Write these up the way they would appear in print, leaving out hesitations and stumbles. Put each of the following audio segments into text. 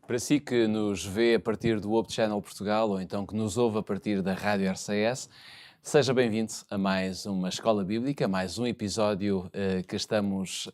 Para si que nos vê a partir do Hope Channel Portugal ou então que nos ouve a partir da Rádio RCS, seja bem-vindo a mais uma Escola Bíblica, mais um episódio que estamos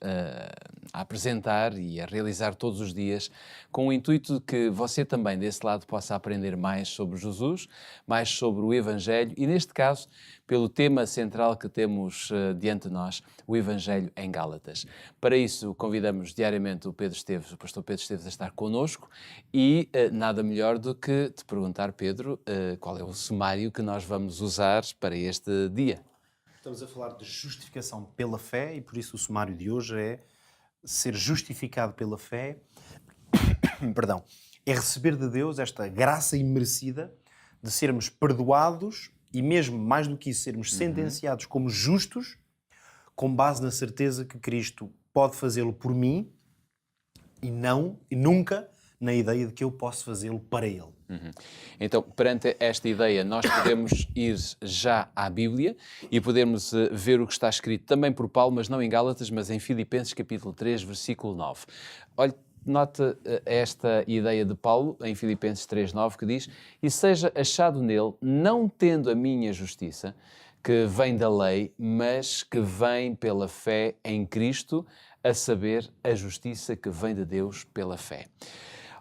a apresentar e a realizar todos os dias com o intuito de que você também desse lado possa aprender mais sobre Jesus, mais sobre o Evangelho e neste caso pelo tema central que temos diante de nós, o Evangelho em Gálatas. Para isso convidamos diariamente o pastor Pedro Esteves a estar connosco e nada melhor do que te perguntar, Pedro, qual é o sumário que nós vamos usar para este dia. Estamos a falar de justificação pela fé e por isso o sumário de hoje é ser justificado pela fé, perdão, é receber de Deus esta graça imerecida de sermos perdoados e mesmo mais do que isso, sermos sentenciados como justos com base na certeza que Cristo pode fazê-lo por mim e nunca na ideia de que eu posso fazê-lo para Ele. Então, perante esta ideia, nós podemos ir já à Bíblia e podemos ver o que está escrito também por Paulo, mas não em Gálatas, mas em Filipenses capítulo 3, versículo 9. Olha, nota esta ideia de Paulo em Filipenses 3:9 que diz: "E seja achado nele, não tendo a minha justiça, que vem da lei, mas que vem pela fé em Cristo, a saber, a justiça que vem de Deus pela fé."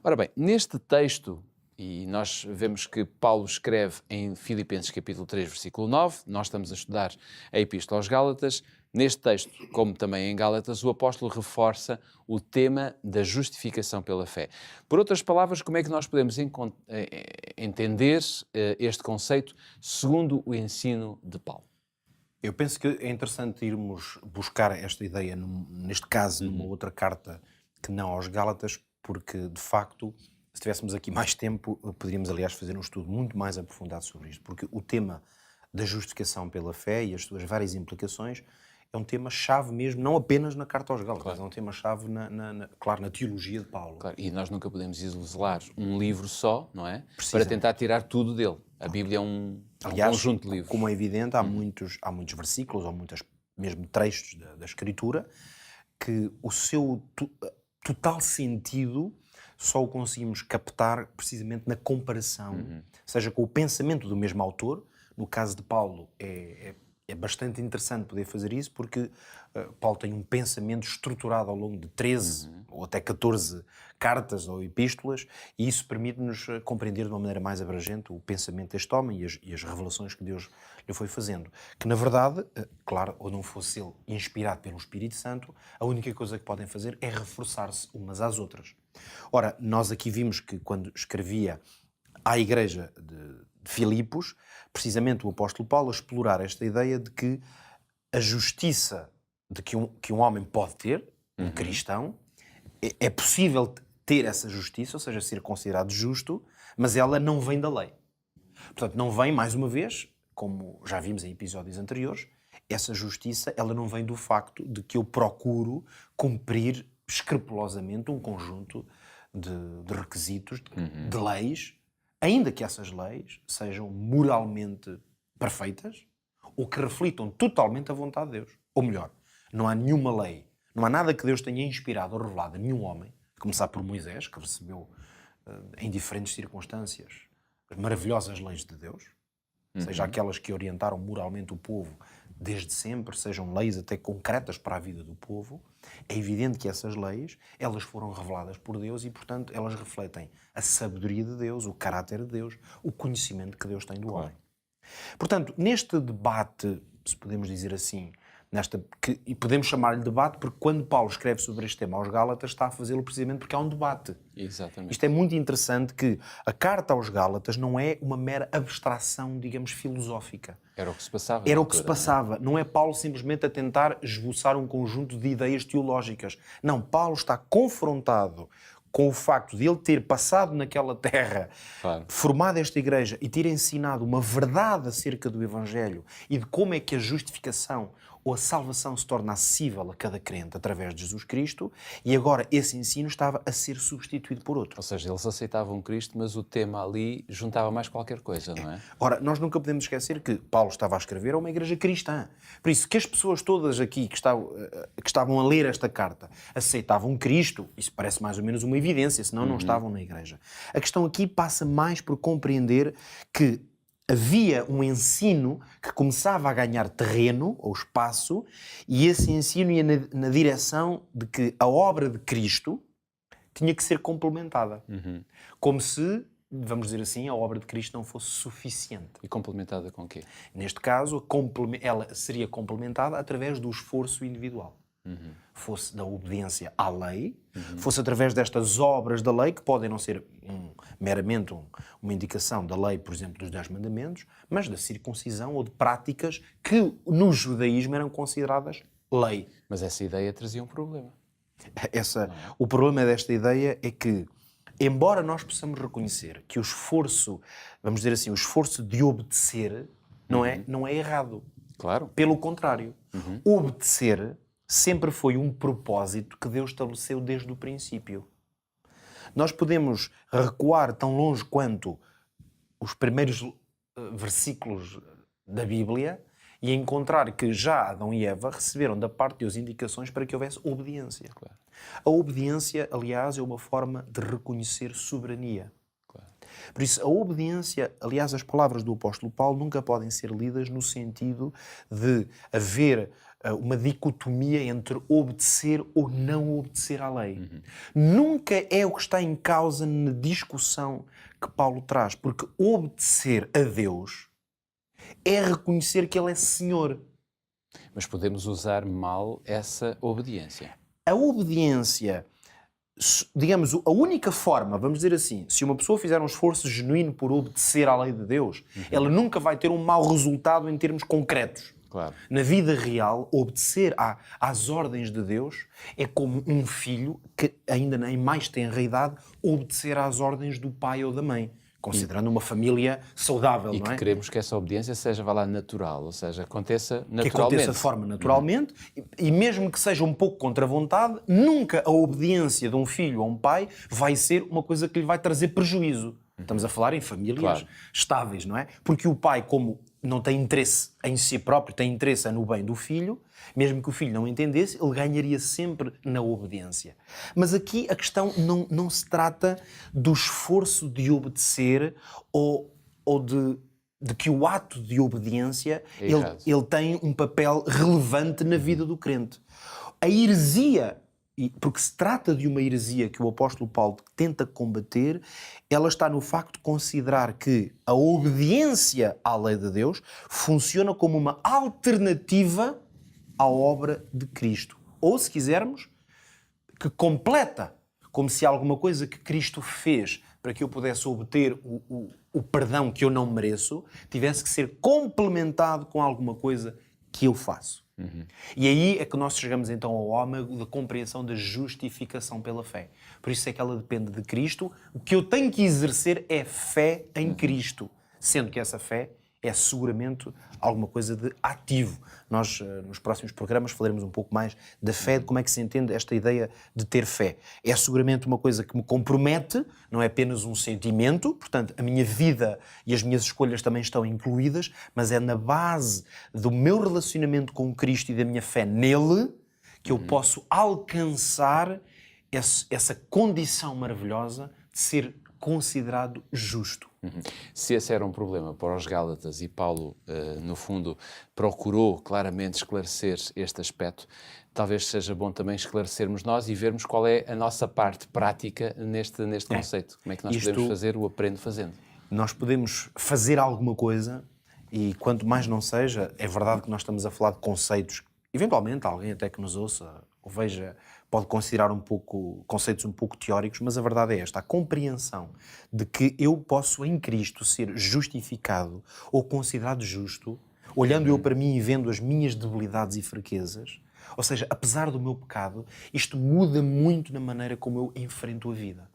Ora bem, neste texto, e nós vemos que Paulo escreve em Filipenses capítulo 3, versículo 9, nós estamos a estudar a Epístola aos Gálatas. Neste texto, como também em Gálatas, o apóstolo reforça o tema da justificação pela fé. Por outras palavras, como é que nós podemos entender este conceito segundo o ensino de Paulo? Eu penso que é interessante irmos buscar esta ideia, neste caso, numa outra carta que não aos Gálatas, porque, de facto, se tivéssemos aqui mais tempo, poderíamos, aliás, fazer um estudo muito mais aprofundado sobre isto, porque o tema da justificação pela fé e as suas várias implicações é um tema-chave mesmo, não apenas na Carta aos Gálatas, Claro. é um tema-chave, claro, na teologia de Paulo. Claro, e nós nunca podemos isolar um livro só, não é? Para tentar tirar tudo dele. A Bíblia é um conjunto de livros. Como é evidente, há muitos versículos, ou muitas mesmo trechos da Escritura, que o seu total sentido só o conseguimos captar precisamente na comparação, seja com o pensamento do mesmo autor. No caso de Paulo é bastante interessante poder fazer isso, porque Paulo tem um pensamento estruturado ao longo de 13 ou até 14 cartas ou epístolas, e isso permite-nos compreender de uma maneira mais abrangente o pensamento deste homem e as revelações que Deus lhe foi fazendo. Que, na verdade, claro, ou não fosse ele inspirado pelo Espírito Santo, a única coisa que podem fazer é reforçar-se umas às outras. Ora, nós aqui vimos que quando escrevia à igreja de Filipos, precisamente o apóstolo Paulo a explorar esta ideia de que a justiça que um homem pode ter, um cristão, é possível ter essa justiça, ou seja, ser considerado justo, mas ela não vem da lei. Portanto, não vem, mais uma vez, como já vimos em episódios anteriores, essa justiça ela não vem do facto de que eu procuro cumprir escrupulosamente um conjunto de requisitos, de leis, ainda que essas leis sejam moralmente perfeitas ou que reflitam totalmente a vontade de Deus. Ou melhor, não há nenhuma lei, não há nada que Deus tenha inspirado ou revelado a nenhum homem, a começar por Moisés, que recebeu em diferentes circunstâncias as maravilhosas leis de Deus, seja aquelas que orientaram moralmente o povo desde sempre, sejam leis até concretas para a vida do povo. É evidente que essas leis, elas foram reveladas por Deus e, portanto, elas refletem a sabedoria de Deus, o caráter de Deus, o conhecimento que Deus tem do homem. Portanto, neste debate, se podemos dizer assim, e podemos chamar-lhe debate porque quando Paulo escreve sobre este tema aos Gálatas está a fazê-lo precisamente porque há um debate. Exatamente. Isto é muito interessante, que a carta aos Gálatas não é uma mera abstração, digamos, filosófica. Era o que se passava. Era o que se passava. Não é Paulo simplesmente a tentar esboçar um conjunto de ideias teológicas. Não, Paulo está confrontado com o facto de ele ter passado naquela terra, formado esta igreja e ter ensinado uma verdade acerca do Evangelho e de como é que a justificação, ou a salvação se torna acessível a cada crente através de Jesus Cristo e agora esse ensino estava a ser substituído por outro. Ou seja, eles aceitavam Cristo, mas o tema ali juntava mais qualquer coisa, não é? Ora, nós nunca podemos esquecer que Paulo estava a escrever a uma igreja cristã. Por isso, que as pessoas todas aqui que estavam a ler esta carta aceitavam Cristo, isso parece mais ou menos uma evidência, senão não estavam na igreja. A questão aqui passa mais por compreender que havia um ensino que começava a ganhar terreno ou espaço e esse ensino ia na direção de que a obra de Cristo tinha que ser complementada. Como se, vamos dizer assim, a obra de Cristo não fosse suficiente. E complementada com o quê? Neste caso, ela seria complementada através do esforço individual. Fosse da obediência à lei, fosse através destas obras da lei, que podem não ser meramente uma indicação da lei, por exemplo, dos 10 mandamentos, mas da circuncisão ou de práticas que no judaísmo eram consideradas lei. Mas essa ideia trazia um problema. O problema desta ideia é que, embora nós possamos reconhecer que o esforço, vamos dizer assim, o esforço de obedecer não é errado. Claro. Pelo contrário, obedecer sempre foi um propósito que Deus estabeleceu desde o princípio. Nós podemos recuar tão longe quanto os primeiros versículos da Bíblia e encontrar que já Adão e Eva receberam da parte de Deus indicações para que houvesse obediência. Claro. A obediência, aliás, é uma forma de reconhecer soberania. Claro. Por isso, a obediência, aliás, as palavras do apóstolo Paulo nunca podem ser lidas no sentido de haver uma dicotomia entre obedecer ou não obedecer à lei. Nunca é o que está em causa na discussão que Paulo traz, porque obedecer a Deus é reconhecer que Ele é Senhor. Mas podemos usar mal essa obediência. A obediência, digamos, a única forma, vamos dizer assim, se uma pessoa fizer um esforço genuíno por obedecer à lei de Deus, ela nunca vai ter um mau resultado em termos concretos. Claro. Na vida real, obedecer às ordens de Deus é como um filho que ainda nem mais tem a idade obedecer às ordens do pai ou da mãe, considerando uma família saudável, E não que é? queremos que essa obediência seja, vá lá, natural, ou seja, aconteça naturalmente. Que aconteça de forma naturalmente e mesmo que seja um pouco contra a vontade, nunca a obediência de um filho a um pai vai ser uma coisa que lhe vai trazer prejuízo. Estamos a falar em famílias estáveis, não é? Porque o pai, como não tem interesse em si próprio, tem interesse no bem do filho, mesmo que o filho não entendesse, ele ganharia sempre na obediência. Mas aqui a questão não se trata do esforço de obedecer ou de que o ato de obediência ele tem um papel relevante na vida do crente. A heresia, porque se trata de uma heresia que o apóstolo Paulo tenta combater, ela está no facto de considerar que a obediência à lei de Deus funciona como uma alternativa à obra de Cristo. Ou, se quisermos, que completa, como se alguma coisa que Cristo fez para que eu pudesse obter o perdão que eu não mereço, tivesse que ser complementado com alguma coisa que eu faço. E aí é que nós chegamos então ao âmago da compreensão da justificação pela fé. Por isso é que ela depende de Cristo. O que eu tenho que exercer é fé em Cristo, sendo que essa fé é seguramente alguma coisa de ativo. Nós, nos próximos programas, falaremos um pouco mais da fé, de como é que se entende esta ideia de ter fé. É seguramente uma coisa que me compromete, não é apenas um sentimento, portanto, a minha vida e as minhas escolhas também estão incluídas, mas é na base do meu relacionamento com Cristo e da minha fé nele que eu posso alcançar essa condição maravilhosa de ser considerado justo. Se esse era um problema para os Gálatas e Paulo, no fundo, procurou claramente esclarecer este aspecto, talvez seja bom também esclarecermos nós e vermos qual é a nossa parte prática neste conceito. Como é que nós podemos fazer o aprendo fazendo? Nós podemos fazer alguma coisa e quanto mais não seja, é verdade que nós estamos a falar de conceitos, eventualmente alguém até que nos ouça ou veja, pode considerar conceitos um pouco teóricos, mas a verdade é esta, a compreensão de que eu posso em Cristo ser justificado ou considerado justo, olhando eu para mim e vendo as minhas debilidades e fraquezas, ou seja, apesar do meu pecado, isto muda muito na maneira como eu enfrento a vida.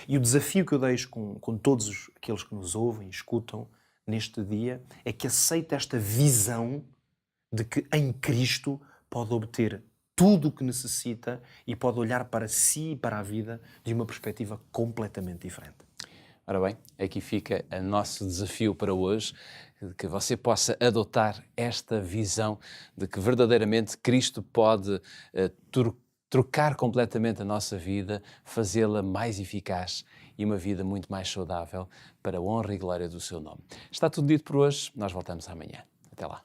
E o desafio que eu deixo com todos aqueles que nos ouvem e escutam neste dia é que aceite esta visão de que em Cristo pode obter tudo o que necessita e pode olhar para si e para a vida de uma perspectiva completamente diferente. Ora bem, aqui fica o nosso desafio para hoje, que você possa adotar esta visão de que verdadeiramente Cristo pode trocar completamente a nossa vida, fazê-la mais eficaz e uma vida muito mais saudável para a honra e glória do seu nome. Está tudo dito por hoje, nós voltamos amanhã. Até lá.